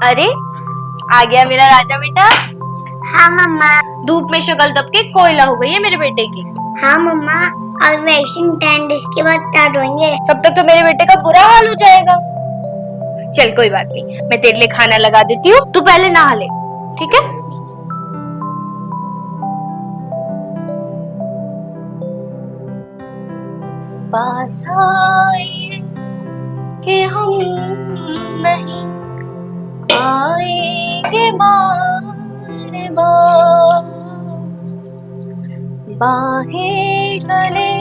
अरे आ गया मेरा राजा बेटा। हाँ मम्मा। धूप में शक्ल दब के कोयला हो गई है मेरे बेटे की। हाँ मम्मा, और वैक्सीन 10 डेज के बाद स्टार्ट होंगे। तब तक तो मेरे बेटे का बुरा हाल हो जाएगा। चल कोई बात नहीं, मैं तेरे लिए खाना लगा देती हूँ, तू पहले नहा ले, ठीक है? पास आए कि हम नहीं आएंगे बार बार, बाहें गले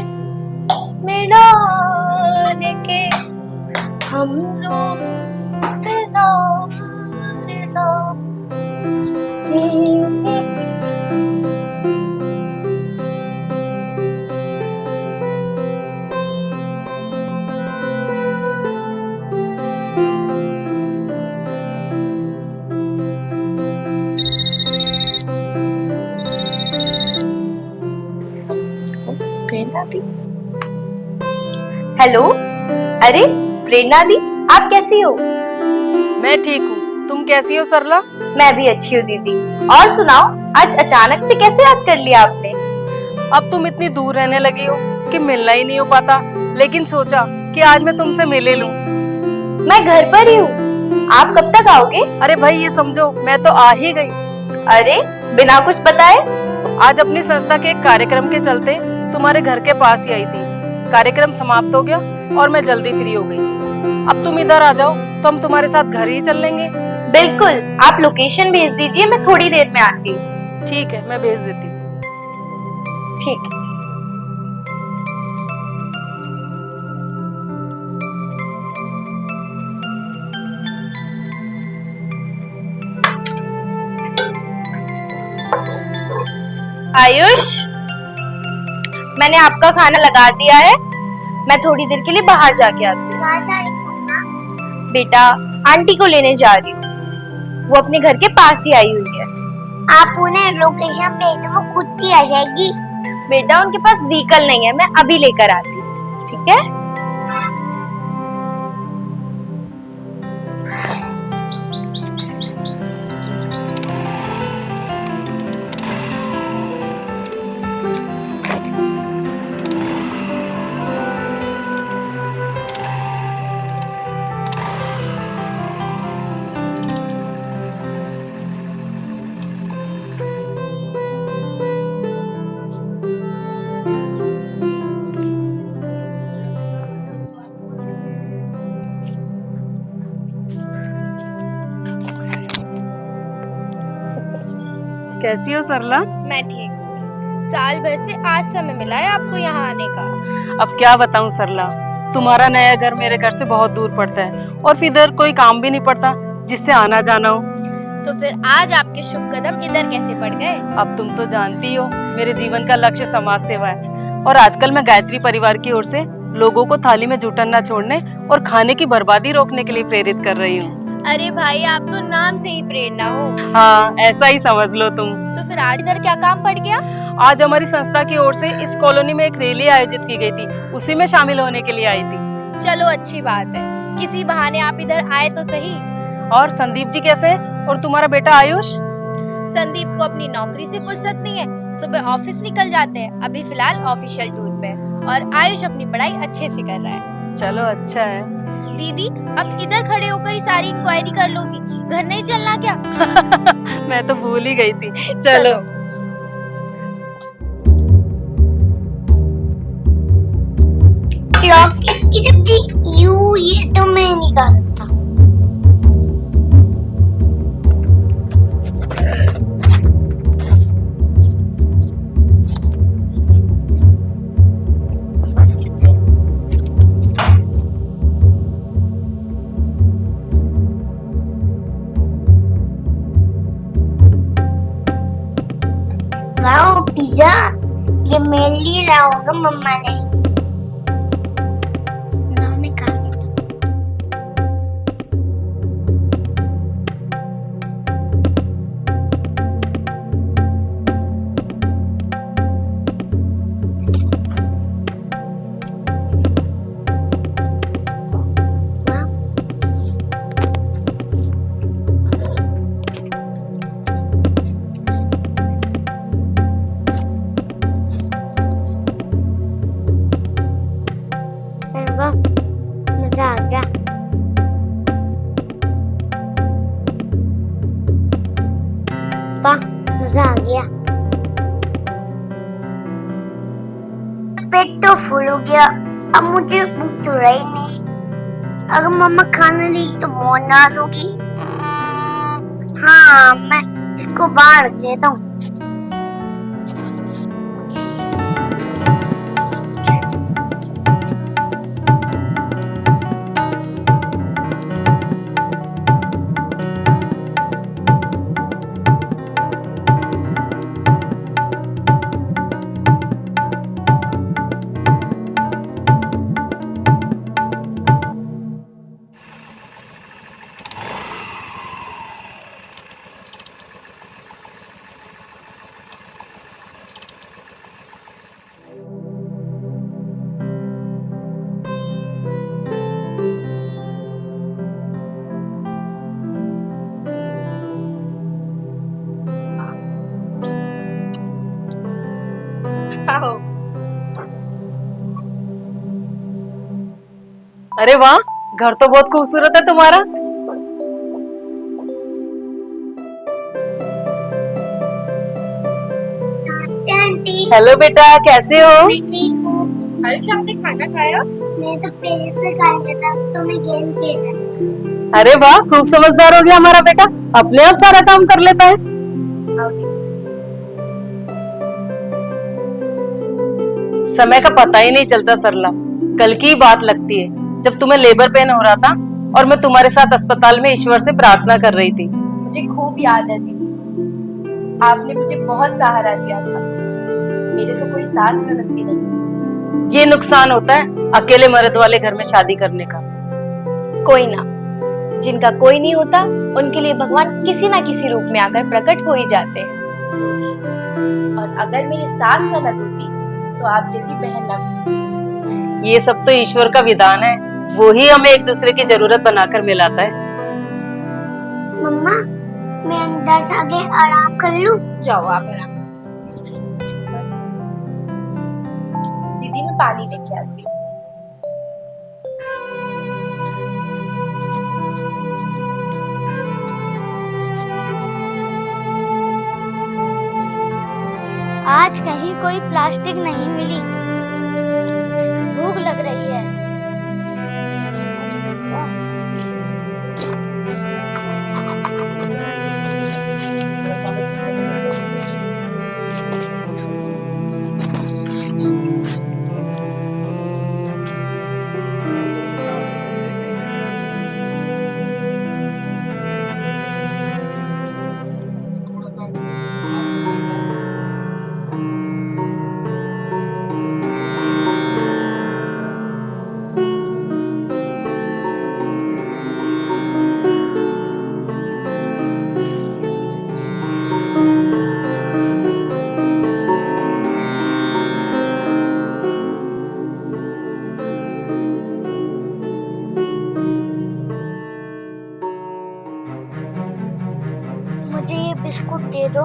में डाल के हम लोग इंतजार प्रेरणा दी। हेलो, अरे प्रेरणा दी, आप कैसी हो? मैं ठीक हूँ, तुम कैसी हो सरला? मैं भी अच्छी हूँ दीदी। और सुनाओ, आज अचानक से कैसे याद कर लिया आपने? अब तुम इतनी दूर रहने लगी हो कि मिलना ही नहीं हो पाता, लेकिन सोचा कि आज मैं तुमसे मिले लूं। मैं घर पर ही हूँ, आप कब तक आओगे? अरे भाई ये समझो, मैं तो आ ही गई। अरे बिना कुछ बताए? आज अपनी संस्था के एक कार्यक्रम के चलते तुम्हारे घर के पास ही आई थी। कार्यक्रम समाप्त हो गया और मैं जल्दी फ्री हो गई। अब तुम इधर आ जाओ तो हम तुम्हारे साथ घर ही चल लेंगे। बिल्कुल, आप लोकेशन भेज दीजिए, मैं थोड़ी देर में आती हूँ। ठीक है, मैं भेज देती हूँ। ठीक। आयुष, मैंने आपका खाना लगा दिया है, मैं थोड़ी देर के लिए बाहर जाके आती हूँ। कहाँ जा रही हो मम्मा? बेटा, आंटी को लेने जा रही हूँ, वो अपने घर के पास ही आई हुई है। आप उन्हें लोकेशन भेज दो, वो खुद ही आ जाएगी। बेटा उनके पास व्हीकल नहीं है, मैं अभी लेकर आती हूँ, ठीक है? कैसी हो सरला? मैं ठीक हूँ। साल भर से आज समय मिला है आपको यहाँ आने का। अब क्या बताऊं सरला, तुम्हारा नया घर मेरे घर से बहुत दूर पड़ता है और फिर इधर कोई काम भी नहीं पड़ता जिससे आना जाना हो। तो फिर आज आपके शुभ कदम इधर कैसे पड़ गए? अब तुम तो जानती हो मेरे जीवन का लक्ष्य समाज सेवा है और आजकल मैं गायत्री परिवार की ओर से लोगों को थाली में जूठन न छोड़ने और खाने की बर्बादी रोकने के लिए प्रेरित कर रही हूँ। अरे भाई, आप तो नाम से ही प्रेरणा हो। हाँ, ऐसा ही समझ लो तुम। तो फिर आज इधर क्या काम पड़ गया? आज हमारी संस्था की ओर से इस कॉलोनी में एक रैली आयोजित की गई थी, उसी में शामिल होने के लिए आई थी। चलो अच्छी बात है, किसी बहाने आप इधर आए तो सही। और संदीप जी कैसे हैं? और तुम्हारा बेटा आयुष? संदीप को अपनी नौकरी से फुर्सत नहीं है, सुबह ऑफिस निकल जाते हैं, अभी फिलहाल ऑफिशियल टूर पे है। और आयुष अपनी पढ़ाई अच्छे से कर रहा है। चलो अच्छा है। दीदी, अब इधर खड़े होकर ही सारी इंक्वायरी कर लोगी, घर नहीं चलना क्या? मैं तो भूल ही गई थी। चलो। लौकी की सब्जी यू, ये तो मैं नहीं खा सकता। वाओ पिज्जा, ये मेरे लिए लाऊंगा मम्मा ने। ना मैं खा लेता हूँ। पापा, मजा आ गया। पेट तो फुल हो गया, अब मुझे भूख तो रही नहीं। अगर मम्मा खाना देगी तो बहुत नाराज होगी। हाँ, मैं इसको बाहर रख देता हूँ। अरे वाह, घर तो बहुत खूबसूरत है तुम्हारा। आंटी, हेलो बेटा, कैसे हो? मैं ठीक हूँ। आयुष, आपने खाना खाया? मैं तो पहले से खा लिया था, तो मैं गेम खेल रहा था। अरे वाह, खूब समझदार हो गया हमारा बेटा, अपने आप सारा काम कर लेता है। समय का पता ही नहीं चलता सरला। कल की ही बात लगती है जब तुम्हें लेबर पेन हो रहा था और मैं तुम्हारे साथ अस्पताल में ईश्वर से प्रार्थना कर रही थी। मुझे खूब याद है दीदी, आपने मुझे बहुत सहारा दिया था। मेरे तो कोई सास ननद भी नहीं थी। ये नुकसान होता है अकेले मर्द वाले घर में शादी करने का। कोई ना, जिनका कोई नहीं होता उनके लिए भगवान किसी ना किसी रूप में आकर प्रकट हो ही जाते हैं। और अगर मेरी सास ननद होती तो आप जैसी बहन ना मिलती। ये सब तो ईश्वर का विधान है, वो ही हमें एक दूसरे की जरूरत बनाकर मिलाता है। मम्मा, मैं अंदर जाके आराम कर लूं? जाओ आप आराम। दीदी, मैं पानी लेके आती हूँ। आज कहीं कोई प्लास्टिक नहीं मिली। भूख लग रही है। मुझे ये बिस्कुट दे दो।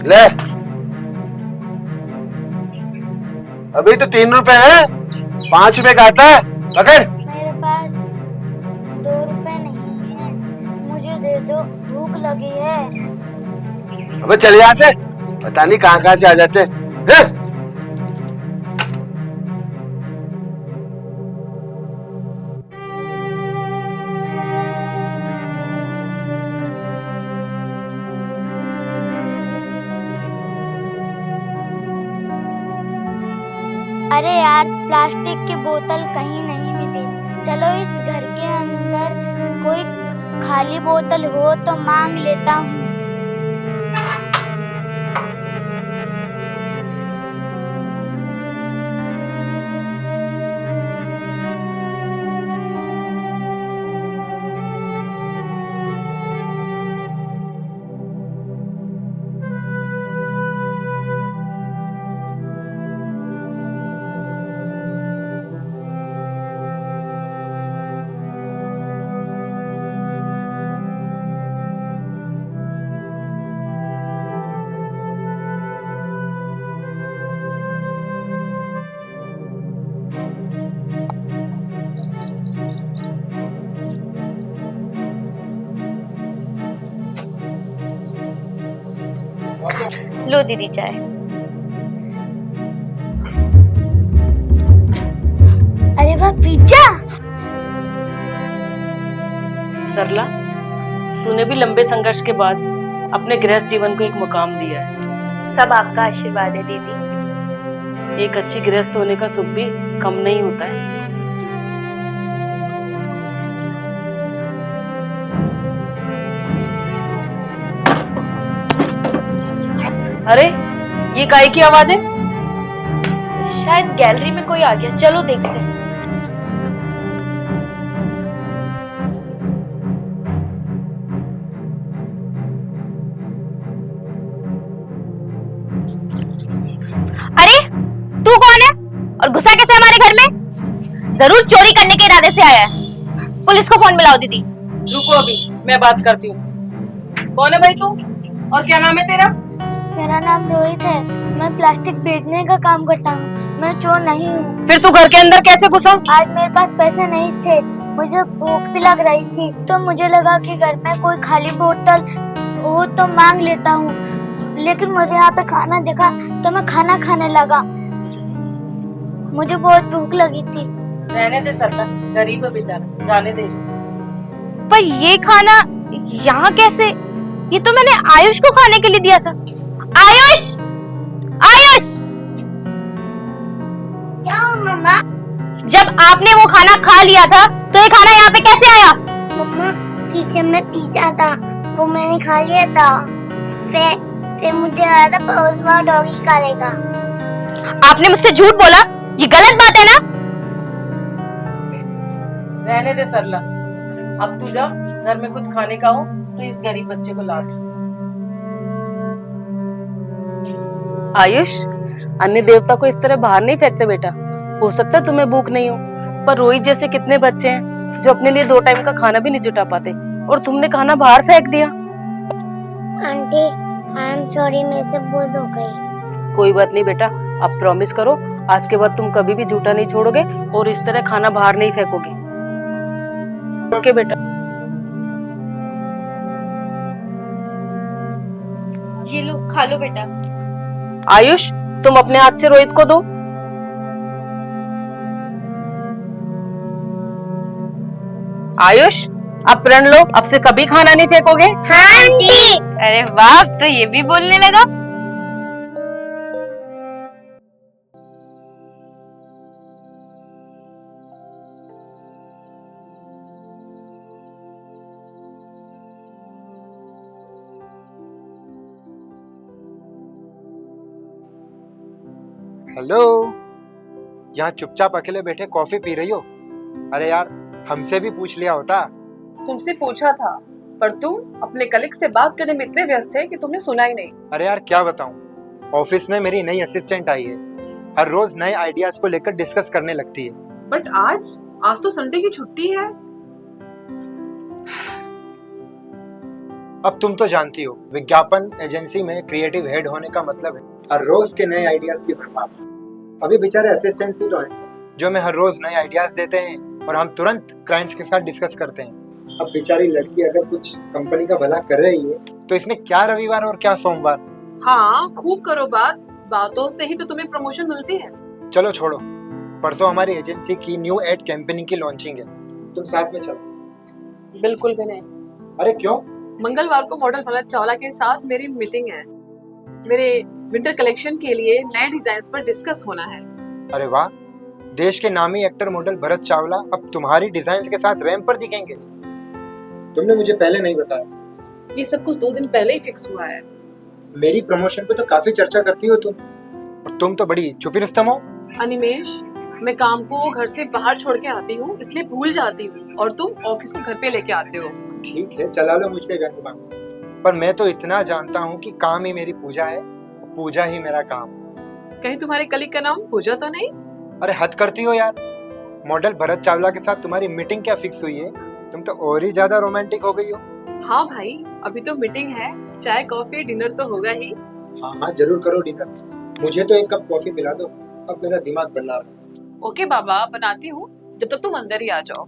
ले, अभी तो 3 रुपए है, 5 रुपए का आता है, पकड़। मेरे पास 2 रुपए नहीं है, मुझे दे दो, भूख लगी है। अबे चल यहाँ से, पता नहीं कहाँ कहाँ से आ जाते हैं। अरे यार, प्लास्टिक की बोतल कहीं नहीं मिली। चलो इस घर के अंदर कोई खाली बोतल हो तो मांग लेता हूँ। लो दीदी चाय। अरे वाह, पिज्जा। सरला, तूने भी लंबे संघर्ष के बाद अपने गृहस्थ जीवन को एक मुकाम दिया है। सब आपका आशीर्वाद है दीदी। एक अच्छी गृहस्थ होने का सुख भी कम नहीं होता है। अरे, ये काय की आवाज है? शायद गैलरी में कोई आ गया, चलो देखते हैं। अरे तू कौन है और घुसा कैसे हमारे घर में? जरूर चोरी करने के इरादे से आया है। पुलिस को फोन मिलाओ दीदी। रुको, अभी मैं बात करती हूँ। कौन है भाई तू, और क्या नाम है तेरा? मेरा नाम रोहित है। मैं प्लास्टिक बेचने का काम करता हूँ। मैं चोर नहीं हूँ। फिर तू घर के अंदर कैसे घुसा? आज मेरे पास पैसे नहीं थे, मुझे भूख भी लग रही थी, तो मुझे लगा कि घर में कोई खाली बोतल हो तो मांग लेता हूँ। लेकिन मुझे यहाँ पे खाना दिखा तो मैं खाना खाने लगा। मुझे बहुत भूख लगी थी। रहने दे सरला, गरीब है बेचारा, जाने दे इसे। पर ये खाना यहाँ कैसे? ये तो मैंने आयुष को खाने के लिए दिया था। आयुष! आयुष! क्या मम्मा? जब आपने वो खाना खा लिया था तो ये खाना यहाँ पे कैसे आया? मम्मा, किचन में पिज्जा था, वो मैंने खा लिया था। फिर मुझे आधा पड़ोसवा डॉगी करेगा। आपने मुझसे झूठ बोला, ये गलत बात है ना? रहने दे सरला, अब तू जा, घर में कुछ खाने का हो तो इस गरीब बच्चे को ला दे। आयुष, अन्य देवता को इस तरह बाहर नहीं फेंकते बेटा। हो सकता है तुम्हें भूख नहीं हो, पर रोहित जैसे कितने बच्चे हैं जो अपने लिए 2 टाइम का खाना भी नहीं जुटा पाते, और तुमने खाना बाहर फेंक दिया। आंटी, आई एम सॉरी, मेरे से भूल हो गई। कोई बात नहीं बेटा, अब प्रॉमिस करो आज के बाद तुम कभी भी झूठा नहीं छोड़ोगे और इस तरह खाना बाहर नहीं फेंकोगे। ओके बेटा। ये लो, खा लो बेटा। आयुष, तुम अपने हाथ से रोहित को दो। आयुष, अब प्रण लो, अब से कभी खाना नहीं फेंकोगे। हाँ आंटी। अरे वाह, अब तो ये भी बोलने लगा। हेलो, यहाँ चुपचाप अकेले बैठे कॉफी पी रही हो? अरे यार, हमसे भी पूछ लिया होता। तुमसे पूछा था, पर तुम अपने कलीग से बात करने में इतने व्यस्त थे कि तुमने सुना ही नहीं। अरे यार क्या बताऊं, ऑफिस में मेरी नई असिस्टेंट आई है। हर रोज नए आइडियाज को लेकर डिस्कस करने लगती है। बट आज तो संडे की छुट्टी है। अब तुम तो जानती हो, विज्ञापन एजेंसी में क्रिएटिव हेड होने का मतलब है हर रोज के नए आइडियाज की भरमार। अभी बेचारे असिस्टेंट्स ही तो हैं जो हमें हर रोज नए आइडियाज देते हैं और हम तुरंत क्लाइंट्स के साथ डिस्कस करते हैं। अब बेचारी लड़की अगर कुछ कंपनी का भला कर रही है तो इसमें क्या रविवार और क्या सोमवार। हाँ, खूब करो बात, बातों से ही तो तुम्हें प्रमोशन मिलती है। चलो छोड़ो, परसों हमारी एजेंसी की न्यू एड कैंपेनिंग की लॉन्चिंग है, तुम साथ में चलो। बिल्कुल भी नहीं। अरे क्यों? मंगलवार को मॉडल भरत चावला के साथ मेरी मीटिंग है। मेरे विंटर कलेक्शन के लिए नए डिजाइन पर डिस्कस होना है। अरे वाह, देश के नामी एक्टर मॉडल भरत चावला अब तुम्हारी डिजाइन के साथ रैंप पर दिखेंगे। तुमने मुझे पहले नहीं बताया। ये सब कुछ 2 दिन पहले ही फिक्स हुआ है। मेरी प्रमोशन पे तो काफी चर्चा करती हो तुम, और तुम तो बड़ी चुपी रुस्तम हो। अनिमेश, मैं काम को घर से बाहर छोड़ के आती हूँ, इसलिए भूल जाती हूँ, और तुम ऑफिस को घर पे लेके आते हो। ठीक है, चला लो मुझ पे गर्व, पर मैं तो इतना जानता हूँ कि काम ही मेरी पूजा है, पूजा ही मेरा काम। कहीं तुम्हारे कलीग का नाम पूजा तो नहीं? अरे हद करती हो यार, मॉडल भरत चावला के साथ तुम्हारी मीटिंग क्या फिक्स हुई है? तुम तो और ही ज्यादा रोमांटिक हो गई हो। हाँ भाई, अभी तो मीटिंग है, चाय कॉफी डिनर तो होगा ही। हाँ हाँ, जरूर करो डिनर। मुझे तो 1 कप कॉफी पिला दो, अब मेरा दिमाग बना रहा। ओके बाबा, बनाती हूँ, जब तक तुम अंदर ही आ जाओ।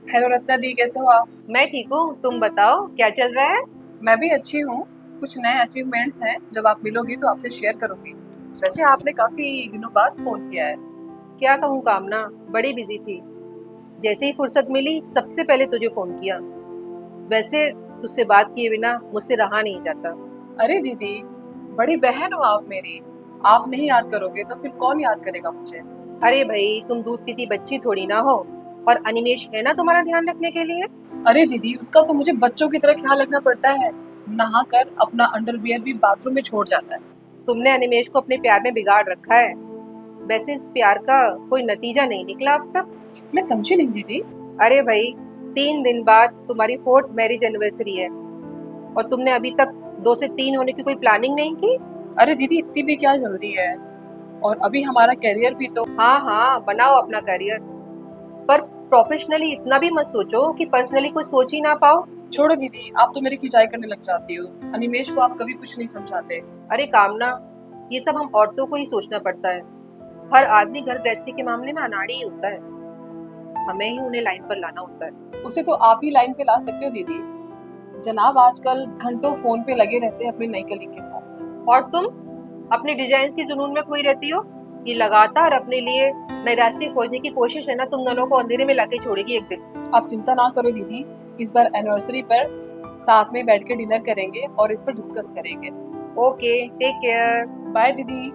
हेलो रत्ना दी, कैसे हो आप? मैं ठीक हूँ, तुम बताओ क्या चल रहा है? मैं भी अच्छी हूँ। कुछ नए अचीवमेंट्स हैं, जब आप मिलोगी तो आपसे शेयर करूंगी। वैसे आपने काफी दिनों बाद फोन किया है। क्या कहूँ कामना, बड़ी बिजी थी। जैसे ही फुर्सत मिली सबसे पहले तुझे फोन किया। वैसे तुझसे बात किए बिना मुझसे रहा नहीं जाता। अरे दीदी, बड़ी बहन हो आप मेरी। आप नहीं याद करोगे तो फिर कौन याद करेगा मुझे? अरे भाई, तुम दूध पीती बच्ची थोड़ी ना हो। और अनिमेश है ना तुम्हारा ध्यान रखने के लिए। अरे दीदी, उसका तो मुझे बच्चों की तरह ख्याल रखना पड़ता है। नहा कर अपना अंडरवियर भी बाथरूम में छोड़ जाता है। तुमने अनिमेश को अपने प्यार में बिगाड़ रखा है। वैसे इस प्यार का कोई नतीजा नहीं निकला अब तक। मैं समझी नहीं दीदी। अरे भाई, 3 दिन बाद तुम्हारी 4th मैरिज एनिवर्सरी है और तुमने अभी तक 2 से 3 होने की कोई प्लानिंग नहीं की। अरे दीदी, इतनी भी क्या जल्दी है? और अभी हमारा करियर भी तो। हाँ हाँ, बनाओ अपना करियर, पर प्रोफेशनली इतना भी मत सोचो कि पर्सनली कुछ सोच ही ना पाओ। छोड़ो दीदी, आप तो मेरी खिंचाई करने लग जाती हो। अनिमेश को आप कभी कुछ नहीं समझाते। अरे कामना, ये सब हम औरतों को ही सोचना पड़ता है। हर आदमी घर गृहस्थी के मामले में अनाड़ी ही होता है। हमें ही उन्हें लाइन पर लाना होता है। उसे तो आप ही लाइन पे ला सकते हो दीदी। जनाब आजकल घंटों फोन पे लगे रहते हैं अपनी नई कलीग के साथ। और तुम अपने डिजाइन की जुनून में खोई रहती हो। ये लगातार अपने लिए नए रास्ते खोजने की कोशिश है ना, तुम दोनों को अंधेरे में लाके छोड़ेगी एक दिन। आप चिंता ना करो दीदी, इस बार एनिवर्सरी पर साथ में बैठ के डिनर करेंगे और इस पर डिस्कस करेंगे। Okay, take care. बाय दीदी।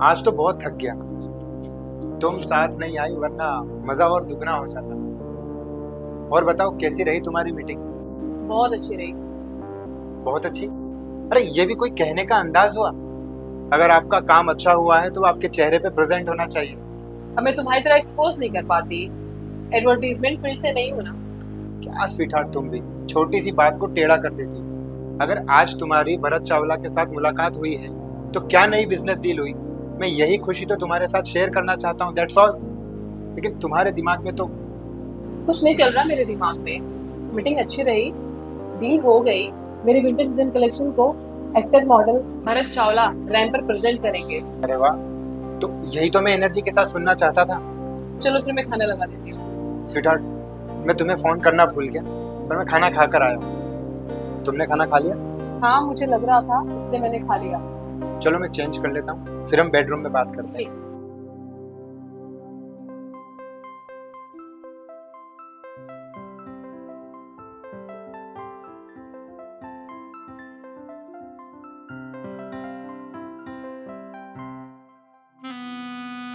आज तो बहुत थक गया। तुम साथ नहीं आई वरना मजा और दुगना हो जाता। और बताओ कैसी रही तुम्हारी मीटिंग? बहुत अच्छी रही। बहुत अच्छी? अरे ये भी कोई कहने का अंदाज हुआ? अगर आपका काम अच्छा हुआ है तो आपके चेहरे पे प्रेजेंट होना चाहिए। हमें तुम्हारी तरह एक्सपोज नहीं कर पाती। एडवर्टीजमेंट फील्ड से नहीं होना। क्या स्वीटहार्ट, तुम भी छोटी सी बात को टेढ़ा कर देती हो। अगर आज तुम्हारी भरत चावला के साथ मुलाकात हुई है तो क्या नई बिजनेस डील हुई, मैं यही खुशी तो तुम्हारे साथ शेयर करना चाहता हूँ, दैट्स ऑल। लेकिन तुम्हारे दिमाग में तो कुछ नहीं चल रहा मेरे दिमाग में। मीटिंग अच्छी रही, डील हो गई। मेरे विंटर सीजन कलेक्शन को actor model Bharat Chawla ramp पर प्रेजेंट करेंगे। अरे वाह, तो यही तो मैं एनर्जी के साथ सुनना चाहता था। चलो फिर मैं खाना लगा देती हूँ। स्वीटहार्ट, मैं तुम्हें फोन करना भूल गया, पर मैं खाना खाकर आया हूँ। तुमने खाना खा लिया? हाँ, मुझे लग रहा था इसलिए मैंने खा लिया। चलो मैं चेंज कर लेता हूँ, फिर हम बेडरूम में बात करते हैं।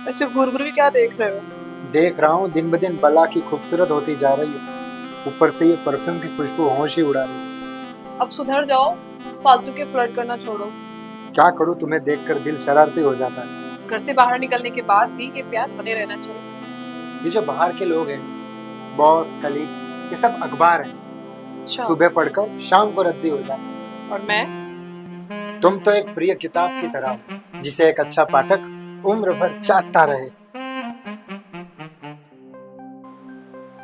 ऐसे घूर घूर के क्या देख रहे हो? देख रहा हूँ दिन ब दिन बला की खूबसूरत होती जा रही है। ऊपर से ये परफ्यूम की खुशबू होश ही उड़ा रही है। अब सुधर जाओ, फालतू के फ्लर्ट करना छोड़ो। क्या करूँ, तुम्हें देखकर दिल शरारती हो जाता है। घर से बाहर निकलने के बाद भी ये प्यार बने रहना चाहिए। ये जो बाहर के लोग हैं, बॉस, कलीग, ये सब अखबार हैं। अच्छा, सुबह पढ़कर शाम को रद्दी हो जाते हैं। और मैं? तुम तो एक प्रिय किताब की तरह हो, जिसे एक अच्छा पाठक उम्र भर चाटता रहे।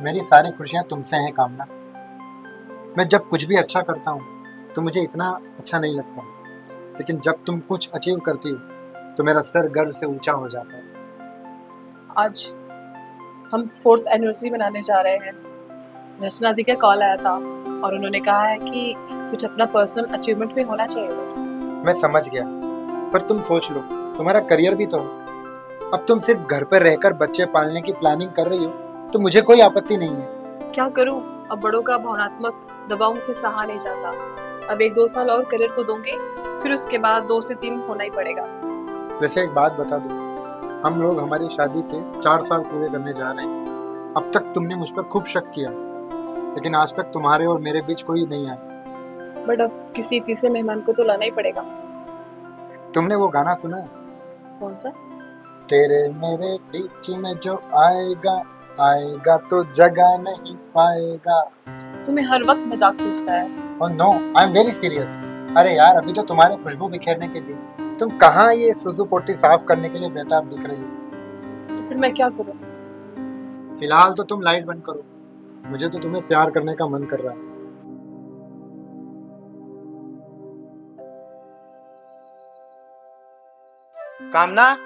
मेरी सारी खुशियां तुमसे हैं कामना। मैं जब कुछ भी अच्छा करता हूँ तो मुझे इतना अच्छा नहीं लगता, लेकिन जब तुम कुछ अचीव करती हो तो मेरा सर गर्व से ऊंचा हो जाता है। आज हम 4th एनिवर्सरी मनाने जा रहे हैं। रचना दी का कॉल आया था और उन्होंने कहा है कि कुछ अपना पर्सनल अचीवमेंट भी होना चाहिए। मैं समझ गया, पर तुम सोच लो, तुम्हारा करियर भी तो हो। अब तुम सिर्फ घर पर रहकर बच्चे पालने की प्लानिंग कर रही हो तो मुझे कोई आपत्ति नहीं है। क्या करूं, अब बड़ों का भावनात्मक दबाव मुझसे सहा नहीं जाता। अब 1-2 साल और करियर को दूंगी, फिर उसके बाद 2 से 3 होना ही पड़ेगा। वैसे एक बात बता दो, हम लोग हमारी शादी के 4 साल पूरे करने जा रहे हैं। अब तक तुमने मुझ पर खूब शक किया, लेकिन आज तक तुम्हारे और मेरे बीच कोई नहीं आया। बट अब किसी तीसरे मेहमान को तो लाना ही पड़ेगा। तुमने वो गाना सुना है? कौन सा? तेरे मेरे बीच में जो आएगा आएगा तो जगह नहीं पाएगा। तुम्हें हर वक्त मजाक सोचता है। Oh no, I am very serious. अरे यार, अभी तो तुम्हारे खुशबू बिखेरने के दिन। तुम कहाँ ये सुसु पोटी साफ करने के लिए बेताब दिख रही हो? तो फिर मैं क्या करूं? फिलहाल तो तुम लाइट बंद करो, मुझे तो तुम्हें प्यार करने का मन कर रहा है। कामना,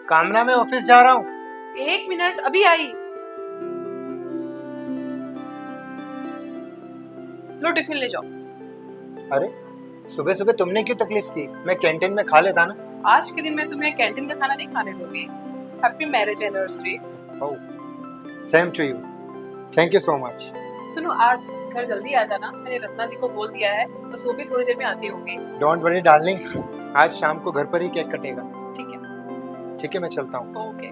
कामना, मैं ऑफिस जा रहा हूँ। 1 मिनट, अभी आई। लो टिफिन ले जाओ। अरे सुबह सुबह तुमने क्यों तकलीफ की? मैं कैंटीन में खा लेता ना। आज के दिन मैं तुम्हें कैंटीन का खाना नहीं खाने दूंगी। Happy marriage anniversary. Oh, same to you. Thank you so much. सुनो, आज घर जल्दी आ जाना, मैंने रत्ना दी को बोल दिया है, बस वो भी थोड़ी देर में आती होंगी। डोंट वरी डार्लिंग, आज शाम को घर पर ही केक कटेगा। ठीक है। ठीक है, मैं चलता हूँ। Okay.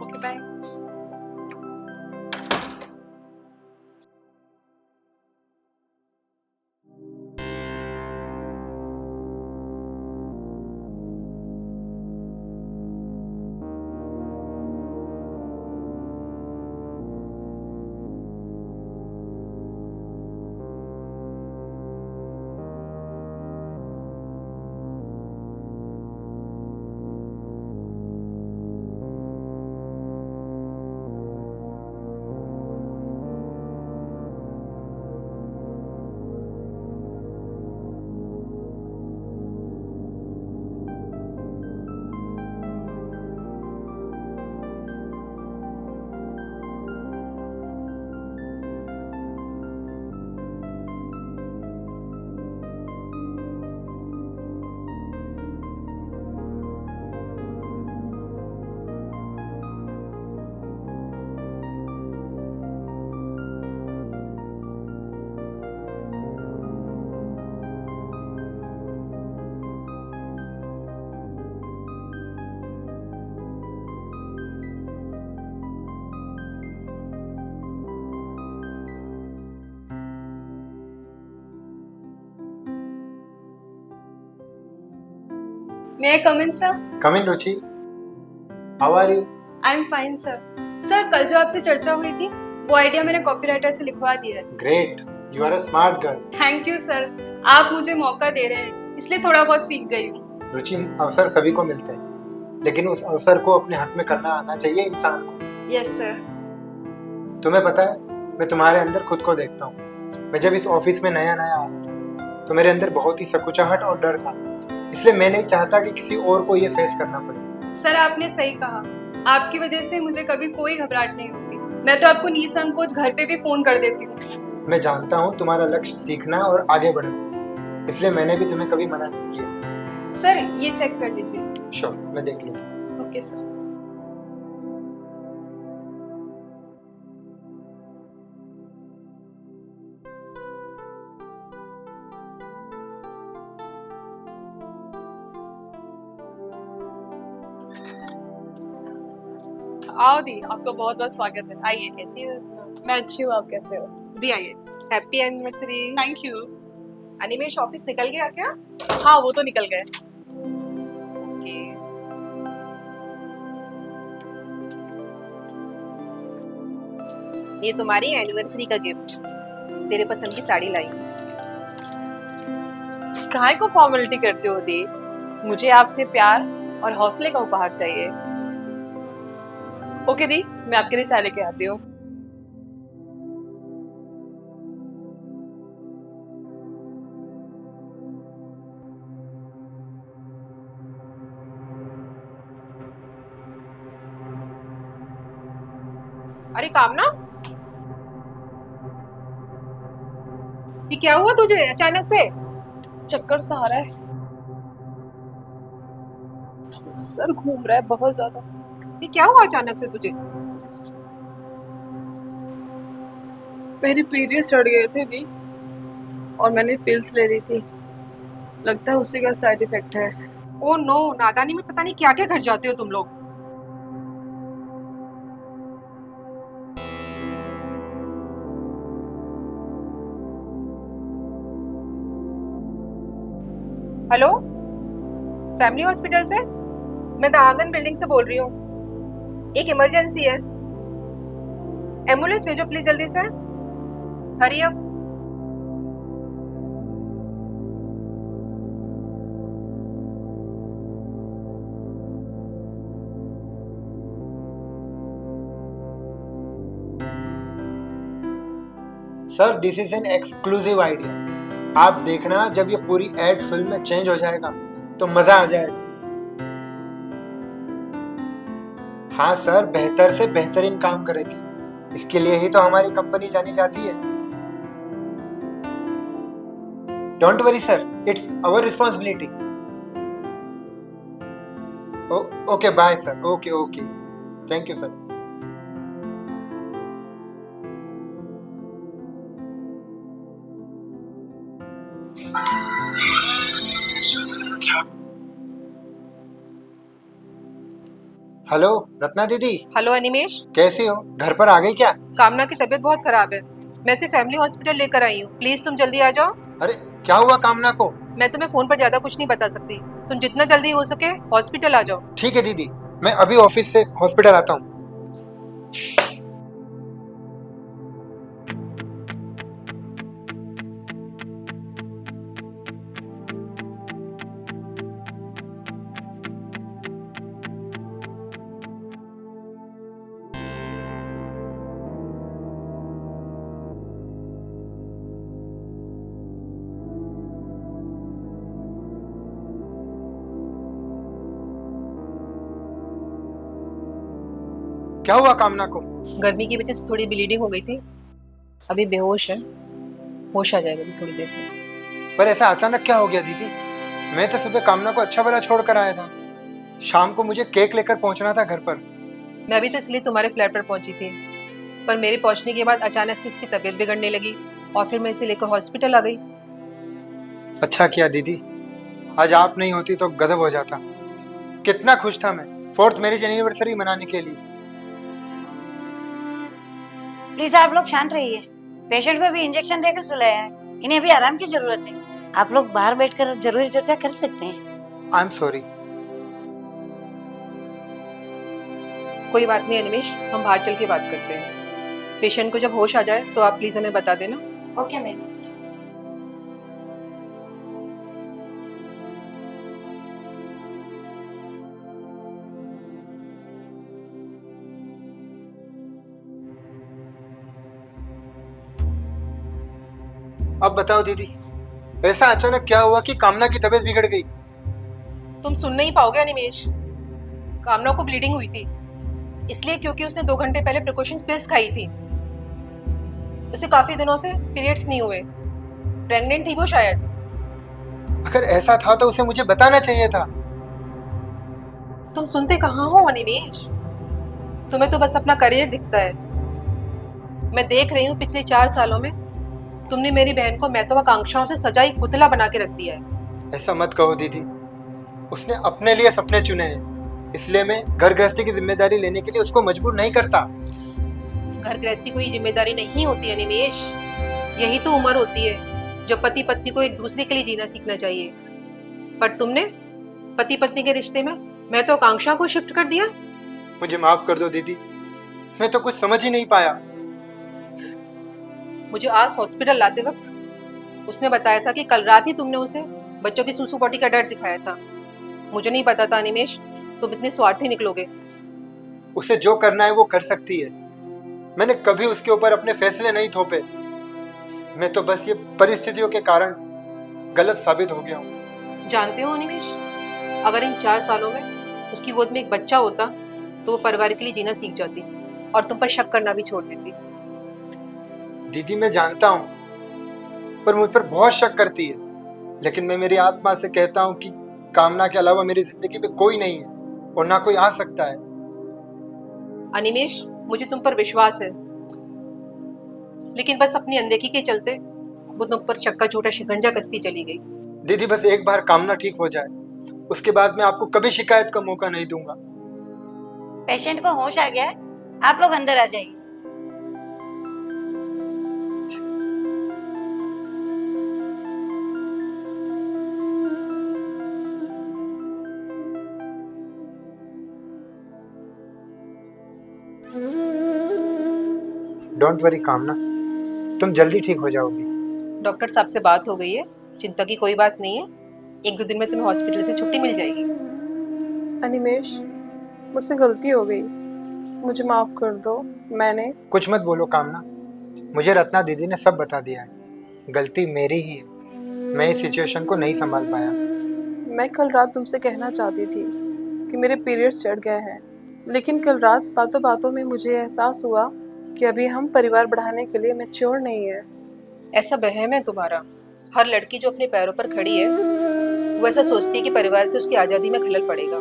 Okay bye. May I come in, sir? Come in Ruchi, how are you? I'm fine, sir. Sir, कल जो आपसे चर्चा हुई थी, वो आइडिया मैंने कॉपीराइटर से लिखवा दिया है। Great, you are a smart girl. Thank you sir, आप मुझे मौका दे रहे हैं, इसलिए थोड़ा बहुत सीख गई हूँ। रुचि, अवसर सभी को मिलते हैं, लेकिन उस अवसर को अपने हक में करना आना चाहिए इंसान को। Yes sir. तुम्हें पता है, मैं तुम्हारे अंदर खुद को देखता हूँ। मैं जब इस ऑफिस में नया नया आया था, तो मेरे अंदर बहुत ही संकुचाहट और डर था, इसलिए मैं नहीं चाहता कि किसी और को ये फेस करना पड़े। सर, आपने सही कहा, आपकी वजह से मुझे कभी कोई घबराहट नहीं होती। मैं तो आपको निसंकोच घर पे भी फोन कर देती हूँ। मैं जानता हूँ तुम्हारा लक्ष्य सीखना और आगे बढ़ना, इसलिए मैंने भी तुम्हें कभी मना नहीं किया। सर, ये चेक कर लीजिए। श्योर, मैं देख लूँगा। Okay sir. आओ दी, आपका बहुत बहुत स्वागत है। आइए। कैसी हो? मैं अच्छी हूँ, आप कैसे हो? दी आइए। Happy anniversary. Thank you. Animesh office निकल गया क्या? हाँ, वो तो निकल गए। ओके। ये तुम्हारी एनिवर्सरी का गिफ्ट, तेरे पसंद की साड़ी लाई। काहे को फॉर्मेलिटी करते हो दी? मुझे आपसे प्यार और हौसले का उपहार चाहिए। ओके दी, मैं आपके लिए चाय लेके आती हूँ। अरे कामना, ये क्या हुआ तुझे अचानक से? चक्कर सा आ रहा है, सर घूम रहा है बहुत ज्यादा। ये क्या हुआ अचानक से तुझे? मेरी पीरियड्स चढ़ गए थे दी, और मैंने पिल्स ले ली थी, लगता है उसी का साइड इफेक्ट है। ओ नो, नादानी में पता नहीं क्या क्या कर जाते हो तुम लोग। हेलो, फैमिली हॉस्पिटल से? मैं द आंगन बिल्डिंग से बोल रही हूँ। एक इमरजेंसी है, एम्बुलेंस भेजो प्लीज जल्दी से। Hurry up. Sir this is an exclusive idea. आप देखना जब ये पूरी एड फिल्म में चेंज हो जाएगा तो मजा आ जाएगा। हाँ सर, बेहतर से बेहतरीन काम करेगी। इसके लिए ही तो हमारी कंपनी जानी जाती है। Don't worry sir, it's our responsibility. Okay bye sir. Okay okay, thank you sir. Hello Ratna दीदी, हेलो अनिमेश, कैसी हो? घर पर आ गई क्या? कामना की तबीयत बहुत खराब है, मैं इसे फैमिली हॉस्पिटल लेकर आई हूँ। प्लीज तुम जल्दी आ जाओ। अरे क्या हुआ कामना को? मैं तुम्हें फोन पर ज्यादा कुछ नहीं बता सकती, तुम जितना जल्दी हो सके हॉस्पिटल आ जाओ। ठीक है दीदी, मैं अभी ऑफिस से हॉस्पिटल आता हूँ। क्या हुआ कामना को? गर्मी की वजह से थोड़ी ब्लीडिंग हो गई थी, अभी बेहोश है, होश आ जाएगा अभी थोड़ी देर में। पर ऐसा अचानक क्या हो गया दीदी? मैं तो सुबह कामना को अच्छा भला छोड़ कर आया था। शाम को मुझे केक लेकर पहुंचना था घर पर। मैं भी तो इसलिए तुम्हारे फ्लैट पर पहुंची थी, पर मेरे पहुंचने के बाद अचानक से इसकी तबीयत बिगड़ने लगी और फिर मैं इसे लेकर हॉस्पिटल आ गई। अच्छा किया दीदी, आज आप नहीं होती तो गजब हो जाता। कितना खुश था मैं 4th मैरिज एनिवर्सरी मनाने के लिए। प्लीज आप लोग शांत रहिए। पेशेंट को भी इंजेक्शन देकर सुलाया है, इन्हें भी आराम की जरूरत है। आप लोग बाहर बैठकर जरूरी चर्चा कर सकते हैं। I am sorry. कोई बात नहीं अनिमेश, हम बाहर चल के बात करते हैं। पेशेंट को जब होश आ जाए तो आप प्लीज हमें बता देना। Okay ma'am. अब बताओ दीदी, ऐसा अचानक क्या हुआ कि कामना की तबीयत बिगड़ गई? तुम सुन नहीं पाओगे अनिमेश। कामना को ब्लीडिंग हुई थी, इसलिए क्योंकि उसने 2 घंटे पहले प्रिकॉशन पिल्स खाई थी। उसे काफी दिनों से पीरियड्स नहीं हुए, प्रेग्नेंट थी वो शायद। अगर ऐसा था तो उसे मुझे बताना चाहिए था। तुम सुनते कहाँ हो अनिमेश, तुम्हें तो बस अपना करियर दिखता है। मैं देख रही हूँ पिछले 4 सालों में तुमने मेरी बहन को महत्वाकांक्षाओं से सजा एक पुतला बना के रख दिया है। ऐसा मत कहो दीदी, उसने अपने लिए सपने चुने हैं, इसलिए मैं घर गृहस्थी की जिम्मेदारी लेने के लिए उसको मजबूर नहीं करता। घर गृहस्थी कोई जिम्मेदारी नहीं होती अनिमेश, यही तो उम्र होती है जब पति पत्नी को एक दूसरे के लिए जीना सीखना चाहिए। पर तुमने पति पत्नी के रिश्ते में महत्वाकांक्षा को शिफ्ट कर दिया। मुझे माफ कर दो दीदी, मैं तो कुछ समझ ही नहीं पाया। मुझे आज हॉस्पिटल लाते वक्त उसने बताया था कि कल रात ही तुमने उसे बच्चों की सूसू पॉटी का डर दिखाया था। मुझे नहीं पता था अनिमेश तुम इतने स्वार्थी निकलोगे। उसे जो करना है वो कर सकती है, मैंने कभी उसके ऊपर अपने फैसले नहीं थोपे। मैं तो बस ये परिस्थितियों के कारण गलत साबित हो गया हूँ। जानते हो अनिमेश, अगर इन 4 सालों में उसकी गोद में एक बच्चा होता तो वो परिवार के लिए जीना सीख जाती और तुम पर शक करना भी छोड़ देती। दीदी मैं जानता हूँ, पर मुझ पर बहुत शक करती है, लेकिन मैं मेरी आत्मा से कहता हूँ कि कामना के अलावा मेरी जिंदगी में कोई नहीं है और ना कोई आ सकता है। अनिमेश मुझे तुम पर विश्वास है, लेकिन बस अपनी अनदेखी के चलते वो तुम पर शक का छोटा शिकंजा कसती चली गई। दीदी बस एक बार कामना ठीक हो जाए, उसके बाद मैं आपको कभी शिकायत का मौका नहीं दूंगा। पेशेंट को होश आ गया है, आप लोग अंदर आ जाइए। डोंट वरी कामना, तुम जल्दी ठीक हो जाओगी। डॉक्टर साहब से बात हो गई है, चिंता की कोई बात नहीं है। 1-2 दिन में तुम्हें हॉस्पिटल से छुट्टी मिल जाएगी। अनिमेश, मुझसे गलती हो गई, मुझे माफ कर दो। मैंने कुछ मत बोलो कामना, मुझे रत्ना दीदी ने सब बता दिया है। गलती मेरी ही है, मैं इस सिचुएशन को नहीं संभाल पाया। मैं कल रात तुमसे कहना चाहती थी कि मेरे पीरियड्स चढ़ गए हैं, लेकिन कल रात बातों बातों में मुझे एहसास हुआ कि अभी हम परिवार बढ़ाने के लिए मैच्योर नहीं है। ऐसा वहम है तुम्हारा। हर लड़की जो अपने पैरों पर खड़ी है वो ऐसा सोचती है कि परिवार से उसकी आज़ादी में खलल पड़ेगा,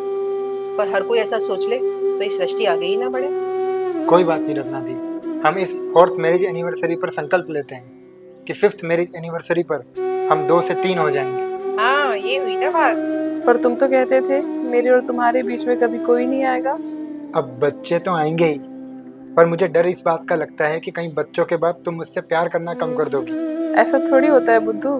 पर हर कोई ऐसा सोच ले तो इस सृष्टि आगे ही ना बढ़े। कोई बात नहीं रत्ना दी, हम इस 4th मैरिज एनिवर्सरी पर संकल्प लेते हैं कि 5th मैरिज एनिवर्सरी पर हम 2 से 3 हो जाएंगे। हाँ, ये हुई ना बात। पर तुम तो कहते थे मेरे और तुम्हारे बीच में कभी कोई नहीं आएगा। अब बच्चे तो आएंगे ही, पर मुझे डर इस बात का लगता है कि कहीं बच्चों के बाद तुम मुझसे प्यार करना कम कर दोगी। ऐसा थोड़ी होता है बुद्धू,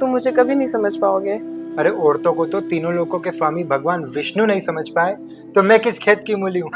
तुम मुझे कभी नहीं समझ पाओगे। अरे औरतों को तो तीनों लोकों के स्वामी भगवान विष्णु नहीं समझ पाए, तो मैं किस खेत की मूली हूँ।